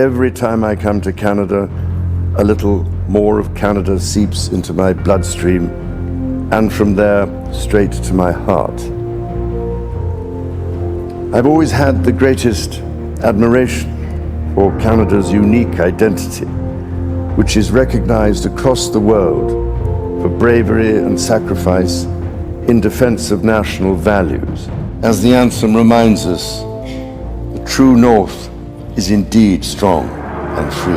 Every time I come to Canada, a little more of Canada seeps into my bloodstream, and from there, straight to my heart. I've always had the greatest admiration for Canada's unique identity, which is recognized across the world for bravery and sacrifice in defense of national values. As the anthem reminds us, the true North is indeed strong and free.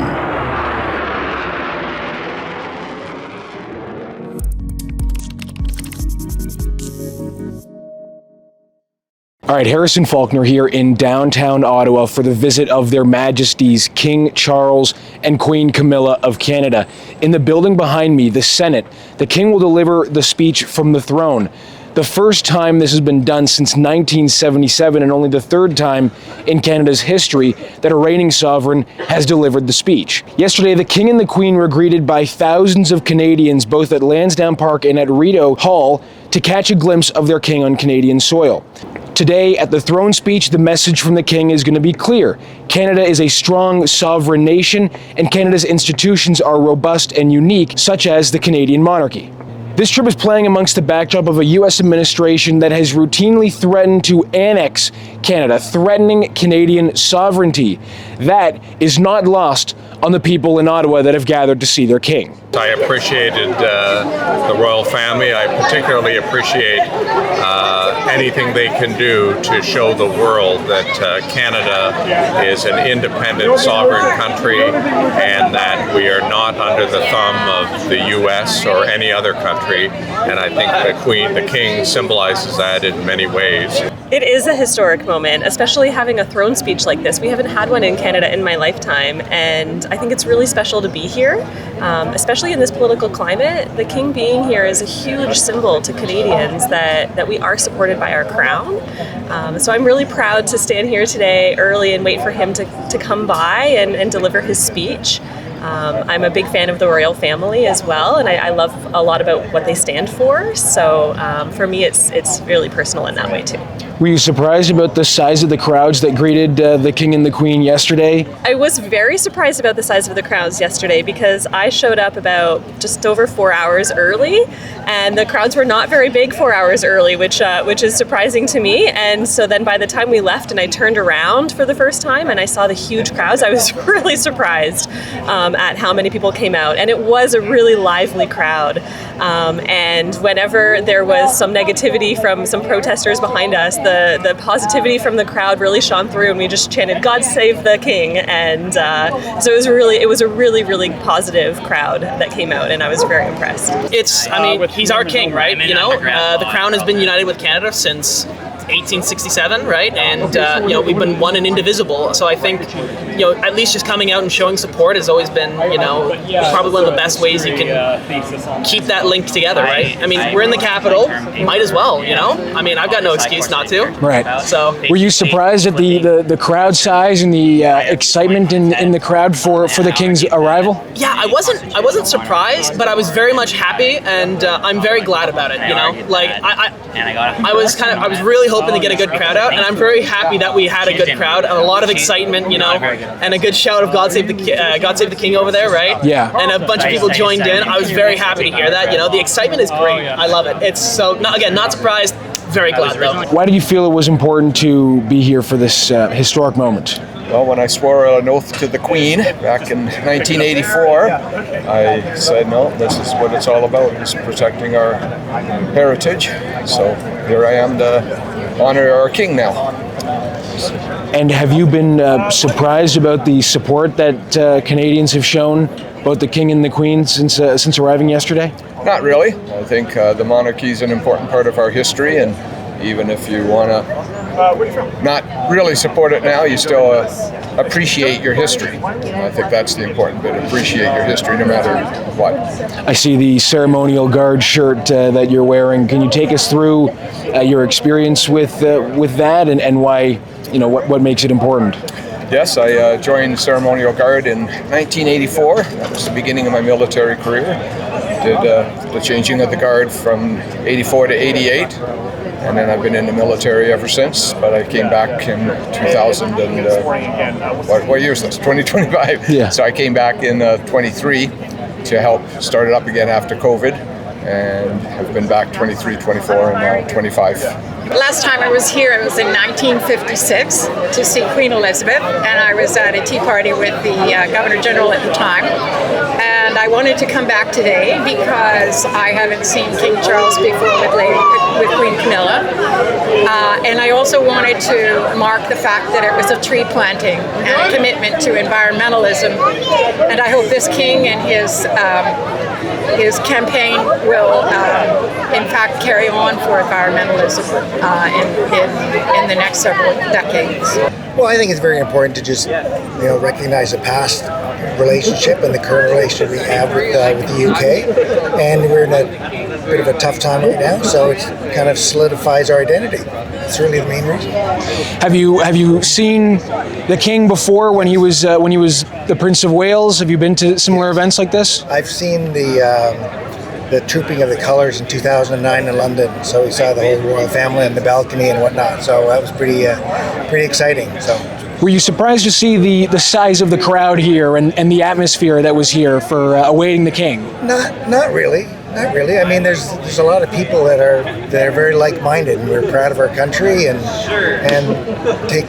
All right, Harrison Faulkner here in downtown Ottawa for the visit of Their Majesties King Charles and Queen Camilla of Canada. In the building behind me, the Senate, the King will deliver the speech from the throne. The first time this has been done since 1977, and only the third time in Canada's history that a reigning sovereign has delivered the speech. Yesterday, the King and the Queen were greeted by thousands of Canadians, both at Lansdowne Park and at Rideau Hall, to catch a glimpse of their King on Canadian soil. Today, at the throne speech, the message from the King is going to be clear. Canada is a strong, sovereign nation, and Canada's institutions are robust and unique, such as the Canadian monarchy. This trip is playing amongst the backdrop of a U.S. administration that has routinely threatened to annex Canada, threatening Canadian sovereignty. That is not lost on the people in Ottawa that have gathered to see their king. I appreciated the royal family. I particularly appreciate anything they can do to show the world that Canada is an independent, sovereign country and that we are not under the thumb of the U.S. or any other country. And I think the King symbolizes that in many ways. It is a historic moment, especially having a throne speech like this. We haven't had one in Canada in my lifetime, and I think it's really special to be here, especially in this political climate. The King being here is a huge symbol to Canadians that we are supported by our crown. So I'm really proud to stand here today early and wait for him to come by and deliver his speech. I'm a big fan of the royal family as well, and I love a lot about what they stand for. So for me, it's really personal in that way too. Were you surprised about the size of the crowds that greeted the King and the Queen yesterday? I was very surprised about the size of the crowds yesterday because I showed up about just over 4 hours early, and the crowds were not very big 4 hours early, which is surprising to me. And so then by the time we left and I turned around for the first time and I saw the huge crowds, I was really surprised at how many people came out. And it was a really lively crowd. And whenever there was some negativity from some protesters behind us, the positivity from the crowd really shone through, and we just chanted, "God save the King." And so it was a really positive crowd that came out, and I was very impressed. He's our king, right? The crown has been united with Canada since 1867, right? And we've been one and indivisible. So I think at least just coming out and showing support has always been probably one of the best ways you can keep that link together, right? I mean, we're in the capital, might as well, I mean, I've got no excuse not to. Right. So were you surprised at the crowd size and the excitement in the crowd for the King's arrival? Yeah, I wasn't surprised, but I was very much happy, and I'm very glad about it. Like I was really hoping to get a good crowd out, and I'm very happy that we had a good crowd and a lot of excitement, and a good shout of God Save the King over there, right? Yeah. And a bunch of people joined in. I was very happy to hear that. The excitement is great. I love it. It's so not surprised. Very glad though. Why do you feel it was important to be here for this historic moment? Well, when I swore an oath to the Queen back in 1984, I said, no, this is what it's all about, is protecting our heritage. So here I am to honor our King now. And have you been surprised about the support that Canadians have shown both the King and the Queen since arriving yesterday? Not really. I think the monarchy is an important part of our history, and even if you want to not really support it now, you still appreciate your history. I think that's the important bit. Appreciate your history no matter what. I see the ceremonial guard shirt that you're wearing. Can you take us through your experience with that and why, what makes it important? Yes, I joined Ceremonial Guard in 1984. That was the beginning of my military career. Did the changing of the guard from 84 to 88. and then I've been in the military ever since. But I came back in 2000 and what year is this? 2025. Yeah. So I came back in 23 to help start it up again after COVID, and have been back 23, 24, and now 25. Last time I was here, it was in 1956 to see Queen Elizabeth, and I was at a tea party with the Governor General at the time. And I wanted to come back today because I haven't seen King Charles before with Queen Camilla. And I also wanted to mark the fact that it was a tree planting and a commitment to environmentalism. And I hope this king and his campaign will, in fact, carry on for environmentalism in the next several decades. Well, I think it's very important to just, recognize the past relationship and the current relationship we have with the UK, and we're in a bit of a tough time right now, so it kind of solidifies our identity. It's really the main reason. Have you seen the King before when he was the Prince of Wales? Have you been to similar events like this? I've seen the trooping of the colours in 2009 in London, so we saw the whole royal family on the balcony and whatnot. So that was pretty exciting. So. Were you surprised to see the size of the crowd here and the atmosphere that was here for awaiting the King? Not really. Not really. I mean, there's a lot of people that are very like-minded, and we're proud of our country and take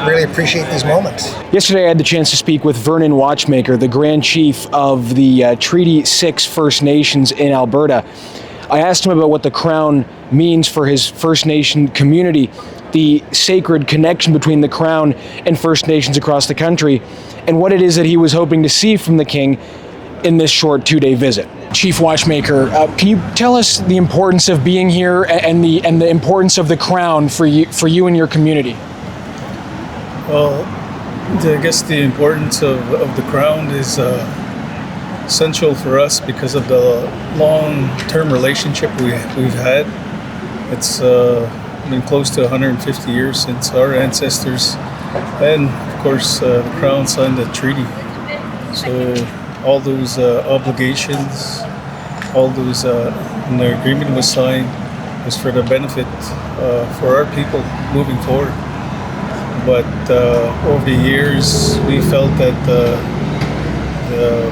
really appreciate these moments. Yesterday, I had the chance to speak with Vernon Watchmaker, the Grand Chief of the Treaty 6 First Nations in Alberta. I asked him about what the Crown means for his First Nation community, the sacred connection between the Crown and First Nations across the country, and what it is that he was hoping to see from the King in this short 2-day visit. Chief Watchmaker, can you tell us the importance of being here and the importance of the Crown for you and your community? Well, I guess the importance of the Crown is essential for us because of the long-term relationship we've had. It's been close to 150 years since our ancestors, and of course the Crown signed the treaty. So all those obligations, all those, when the agreement was signed, was for the benefit for our people moving forward. But over the years, we felt that the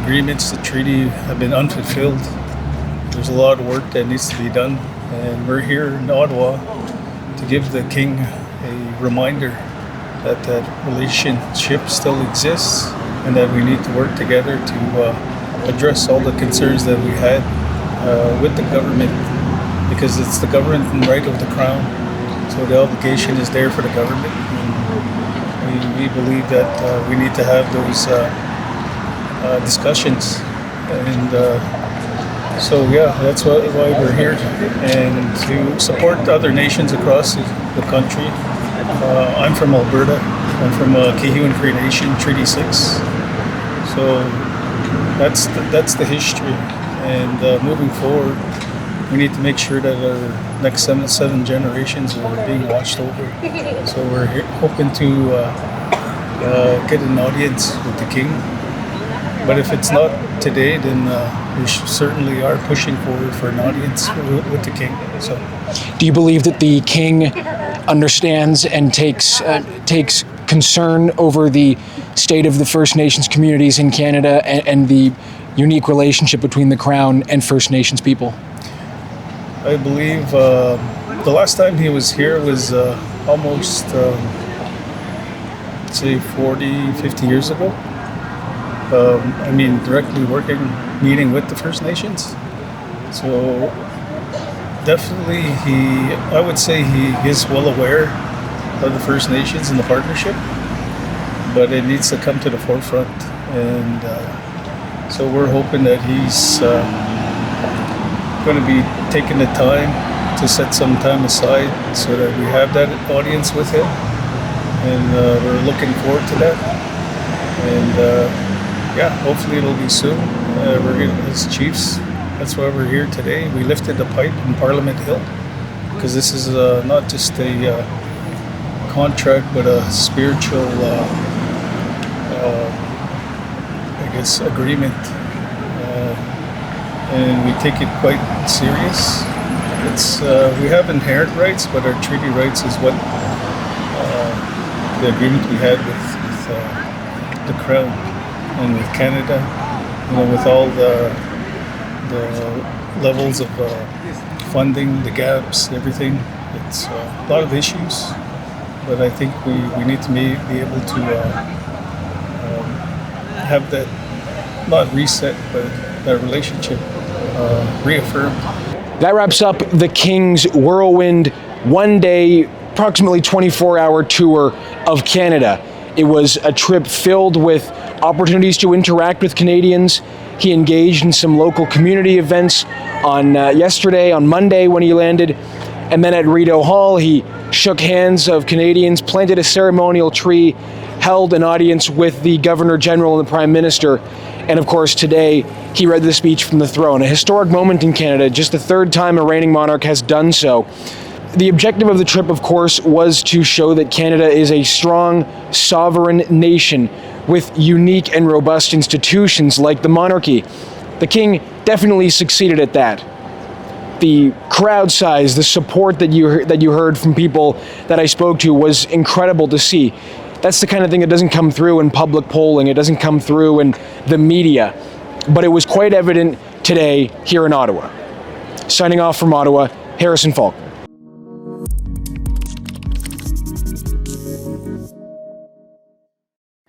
agreements, the treaty, have been unfulfilled. There's a lot of work that needs to be done, and we're here in Ottawa to give the King a reminder that that relationship still exists, and that we need to work together to address all the concerns that we had with the government, because it's the government and right of the Crown. So the obligation is there for the government. And we believe that we need to have those discussions. And so that's why we're here, and to support other nations across the country. I'm from Alberta. I'm from Kihiwin Cree Nation, Treaty 6. So that's the history, and moving forward, we need to make sure that our next seven generations are being watched over. So we're hoping to get an audience with the King. But if it's not today, then we certainly are pushing forward for an audience with the King. So, do you believe that the King understands and takes concern over the state of the First Nations communities in Canada and the unique relationship between the Crown and First Nations people? I believe the last time he was here was almost, say 40, 50 years ago. Directly meeting with the First Nations. So definitely I would say he is well aware of the First Nations and the partnership, but it needs to come to the forefront. And so we're hoping that he's going to be taking the time to set some time aside so that we have that audience with him. And we're looking forward to that. And hopefully it'll be soon. We're going as chiefs. That's why we're here today. We lifted the pipe in Parliament Hill because this is not just a contract, but a spiritual, agreement. And we take it quite serious. it's we have inherent rights, but our treaty rights is what the agreement we had with the Crown and with Canada. With all the levels of funding, the gaps, everything. It's a lot of issues, but I think we need to be able to have that, not reset, but that relationship reaffirmed. That wraps up the King's whirlwind, one-day, approximately 24-hour tour of Canada. It was a trip filled with opportunities to interact with Canadians. He engaged in some local community events on yesterday, on Monday when he landed. And then at Rideau Hall, he shook hands of Canadians, planted a ceremonial tree, held an audience with the Governor General and the Prime Minister. And of course, today, he read the speech from the throne. A historic moment in Canada, just the third time a reigning monarch has done so. The objective of the trip, of course, was to show that Canada is a strong, sovereign nation with unique and robust institutions like the monarchy. The King definitely succeeded at that. The crowd size, the support that you heard from people that I spoke to was incredible to see. That's the kind of thing that doesn't come through in public polling. It doesn't come through in the media. But it was quite evident today here in Ottawa. Signing off from Ottawa, Harrison Falk.